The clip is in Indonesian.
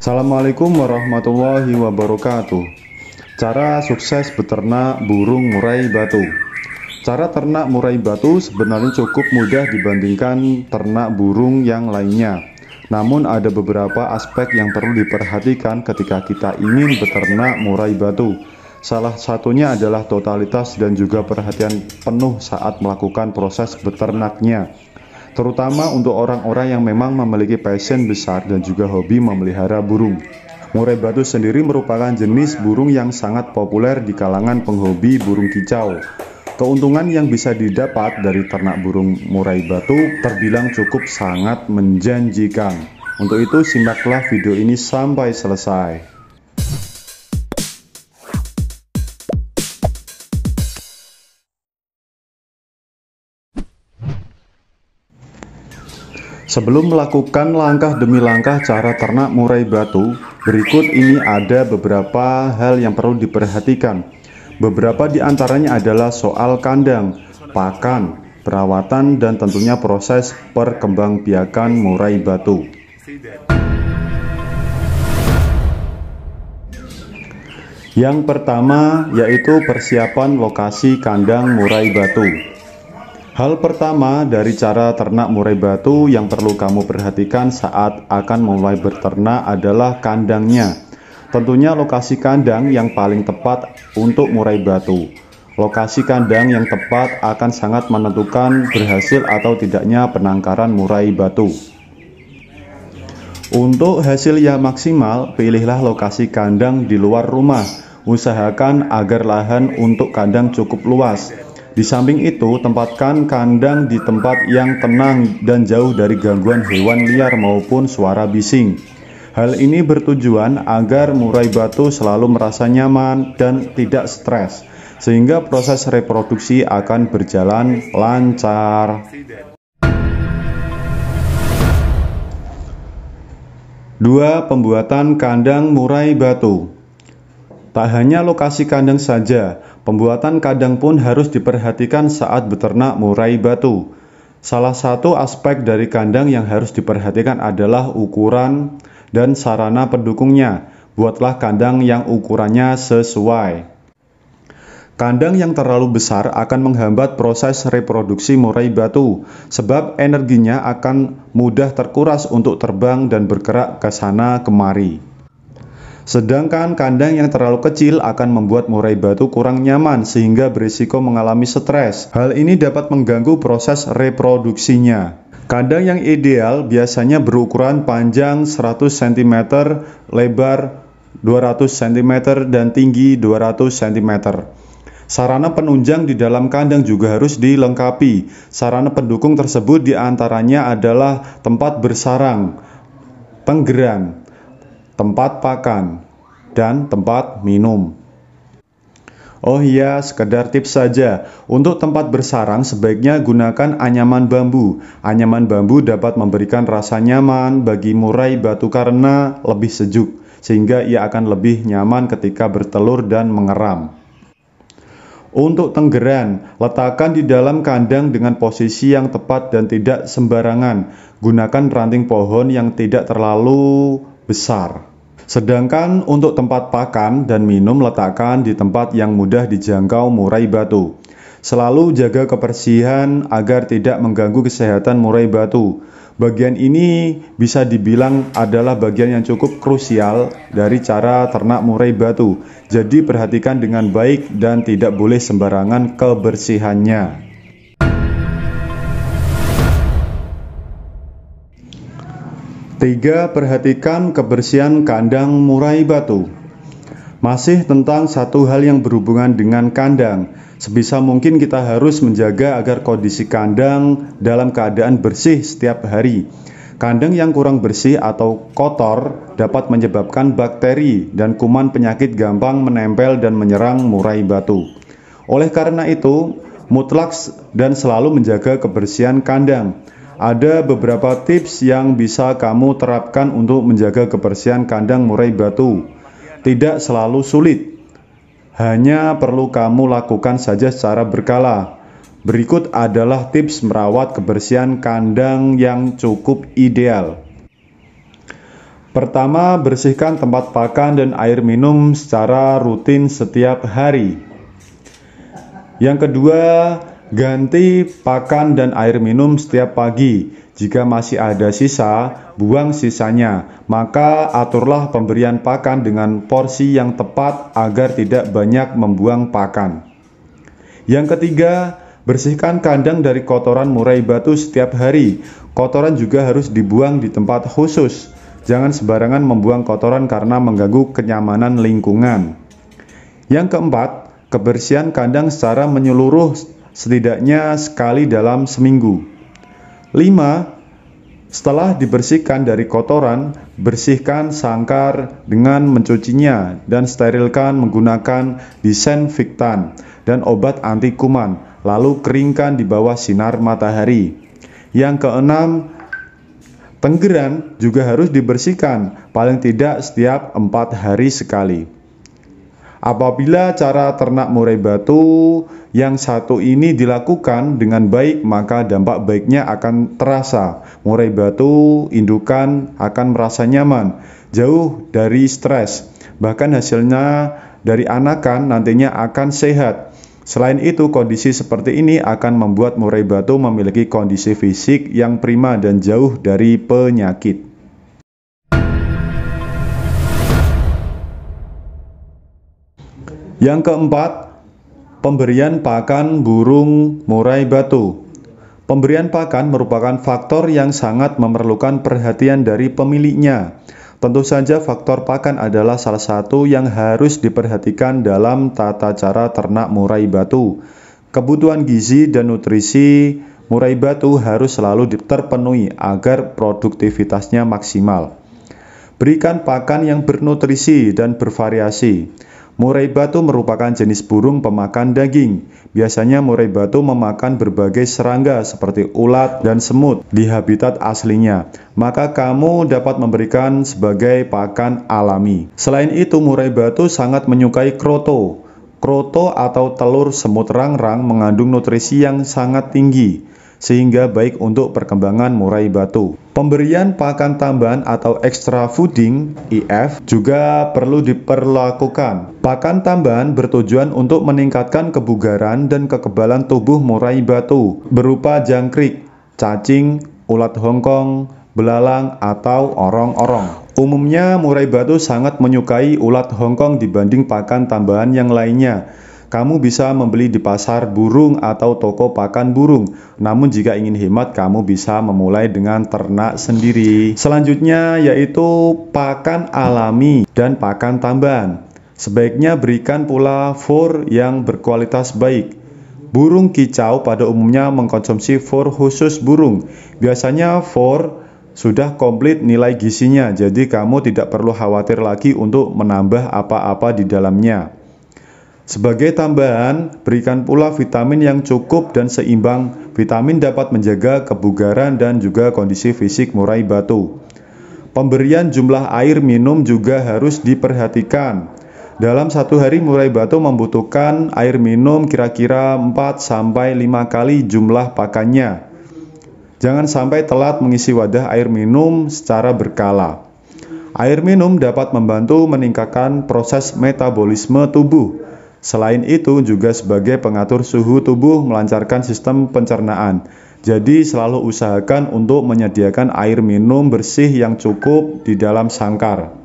Assalamualaikum warahmatullahi wabarakatuh. Cara sukses beternak burung murai batu. Cara ternak murai batu sebenarnya cukup mudah dibandingkan ternak burung yang lainnya. Namun ada beberapa aspek yang perlu diperhatikan ketika kita ingin beternak murai batu. Salah satunya adalah totalitas dan juga perhatian penuh saat melakukan proses beternaknya, terutama untuk orang-orang yang memang memiliki passion besar dan juga hobi memelihara burung. Murai batu sendiri merupakan jenis burung yang sangat populer di kalangan penghobi burung kicau. Keuntungan yang bisa didapat dari ternak burung murai batu terbilang cukup sangat menjanjikan. Untuk itu simaklah video ini sampai selesai. Sebelum melakukan langkah demi langkah cara ternak murai batu, berikut ini ada beberapa hal yang perlu diperhatikan. Beberapa di antaranya adalah soal kandang, pakan, perawatan, dan tentunya proses perkembangbiakan murai batu. Yang pertama yaitu persiapan lokasi kandang murai batu. Hal pertama dari cara ternak murai batu yang perlu kamu perhatikan saat akan mulai berternak adalah kandangnya. Tentunya lokasi kandang yang paling tepat untuk murai batu. Lokasi kandang yang tepat akan sangat menentukan berhasil atau tidaknya penangkaran murai batu. Untuk hasil yang maksimal, pilihlah lokasi kandang di luar rumah. Usahakan agar lahan untuk kandang cukup luas. Di samping itu, tempatkan kandang di tempat yang tenang dan jauh dari gangguan hewan liar maupun suara bising. Hal ini bertujuan agar murai batu selalu merasa nyaman dan tidak stres, sehingga proses reproduksi akan berjalan lancar. 2. Pembuatan kandang murai batu. Tak hanya lokasi kandang saja, pembuatan kandang pun harus diperhatikan saat beternak murai batu. Salah satu aspek dari kandang yang harus diperhatikan adalah ukuran dan sarana pendukungnya. Buatlah kandang yang ukurannya sesuai. Kandang yang terlalu besar akan menghambat proses reproduksi murai batu, sebab energinya akan mudah terkuras untuk terbang dan bergerak ke sana kemari. Sedangkan kandang yang terlalu kecil akan membuat murai batu kurang nyaman sehingga berisiko mengalami stres. Hal ini dapat mengganggu proses reproduksinya. Kandang yang ideal biasanya berukuran panjang 100 cm, lebar 200 cm, dan tinggi 200 cm. Sarana penunjang di dalam kandang juga harus dilengkapi. Sarana pendukung tersebut diantaranya adalah tempat bersarang, penggeran, tempat pakan, dan tempat minum. Oh iya, sekedar tips saja. Untuk tempat bersarang sebaiknya gunakan anyaman bambu. Anyaman bambu dapat memberikan rasa nyaman bagi murai batu karena lebih sejuk, sehingga ia akan lebih nyaman ketika bertelur dan mengeram. Untuk tenggeran, letakkan di dalam kandang dengan posisi yang tepat dan tidak sembarangan. Gunakan ranting pohon yang tidak terlalu besar. Sedangkan untuk tempat pakan dan minum letakkan di tempat yang mudah dijangkau murai batu. Selalu jaga kebersihan agar tidak mengganggu kesehatan murai batu. Bagian ini bisa dibilang adalah bagian yang cukup krusial dari cara ternak murai batu. Jadi perhatikan dengan baik dan tidak boleh sembarangan kebersihannya. 3. Perhatikan kebersihan kandang murai batu. Masih tentang satu hal yang berhubungan dengan kandang. Sebisa mungkin kita harus menjaga agar kondisi kandang dalam keadaan bersih setiap hari. Kandang yang kurang bersih atau kotor dapat menyebabkan bakteri dan kuman penyakit gampang menempel dan menyerang murai batu. Oleh karena itu, mutlak dan selalu menjaga kebersihan kandang. Ada beberapa tips yang bisa kamu terapkan untuk menjaga kebersihan kandang murai batu. Tidak selalu sulit, hanya perlu kamu lakukan saja secara berkala. Berikut adalah tips merawat kebersihan kandang yang cukup ideal. Pertama, bersihkan tempat pakan dan air minum secara rutin setiap hari. Yang kedua, ganti pakan dan air minum setiap pagi. Jika masih ada sisa, buang sisanya. Maka aturlah pemberian pakan dengan porsi yang tepat agar tidak banyak membuang pakan. Yang ketiga, bersihkan kandang dari kotoran murai batu setiap hari. Kotoran juga harus dibuang di tempat khusus. Jangan sembarangan membuang kotoran karena mengganggu kenyamanan lingkungan. Yang keempat, kebersihan kandang secara menyeluruh setidaknya sekali dalam seminggu. 5. Setelah dibersihkan dari kotoran, bersihkan sangkar dengan mencucinya dan sterilkan menggunakan disinfektan dan obat anti kuman, lalu keringkan di bawah sinar matahari. Yang keenam, tenggeran juga harus dibersihkan, paling tidak setiap 4 hari sekali. Apabila cara ternak murai batu yang satu ini dilakukan dengan baik, maka dampak baiknya akan terasa. Murai batu indukan akan merasa nyaman, jauh dari stres. Bahkan hasilnya dari anakan nantinya akan sehat. Selain itu, kondisi seperti ini akan membuat murai batu memiliki kondisi fisik yang prima dan jauh dari penyakit. Yang keempat, pemberian pakan burung murai batu. Pemberian pakan merupakan faktor yang sangat memerlukan perhatian dari pemiliknya. Tentu saja faktor pakan adalah salah satu yang harus diperhatikan dalam tata cara ternak murai batu. Kebutuhan gizi dan nutrisi murai batu harus selalu terpenuhi agar produktivitasnya maksimal. Berikan pakan yang bernutrisi dan bervariasi. Murai batu merupakan jenis burung pemakan daging. Biasanya murai batu memakan berbagai serangga seperti ulat dan semut di habitat aslinya. Maka kamu dapat memberikan sebagai pakan alami. Selain itu, murai batu sangat menyukai kroto. Kroto atau telur semut rangrang mengandung nutrisi yang sangat tinggi, sehingga baik untuk perkembangan murai batu. Pemberian pakan tambahan atau extra fooding (EF) juga perlu diperlakukan. Pakan tambahan bertujuan untuk meningkatkan kebugaran dan kekebalan tubuh murai batu berupa jangkrik, cacing, ulat hongkong, belalang, atau orong-orong. Umumnya murai batu sangat menyukai ulat hongkong dibanding pakan tambahan yang lainnya. Kamu bisa membeli di pasar burung atau toko pakan burung. Namun jika ingin hemat, kamu bisa memulai dengan ternak sendiri. Selanjutnya yaitu pakan alami dan pakan tambahan. Sebaiknya berikan pula fur yang berkualitas baik. Burung kicau pada umumnya mengkonsumsi fur khusus burung. Biasanya fur sudah komplit nilai gizinya, jadi kamu tidak perlu khawatir lagi untuk menambah apa-apa di dalamnya. Sebagai tambahan, berikan pula vitamin yang cukup dan seimbang. Vitamin dapat menjaga kebugaran dan juga kondisi fisik murai batu. Pemberian jumlah air minum juga harus diperhatikan. Dalam satu hari murai batu membutuhkan air minum kira-kira 4-5 kali jumlah pakannya. Jangan sampai telat mengisi wadah air minum secara berkala. Air minum dapat membantu meningkatkan proses metabolisme tubuh. Selain itu juga sebagai pengatur suhu tubuh, melancarkan sistem pencernaan. Jadi selalu usahakan untuk menyediakan air minum bersih yang cukup di dalam sangkar.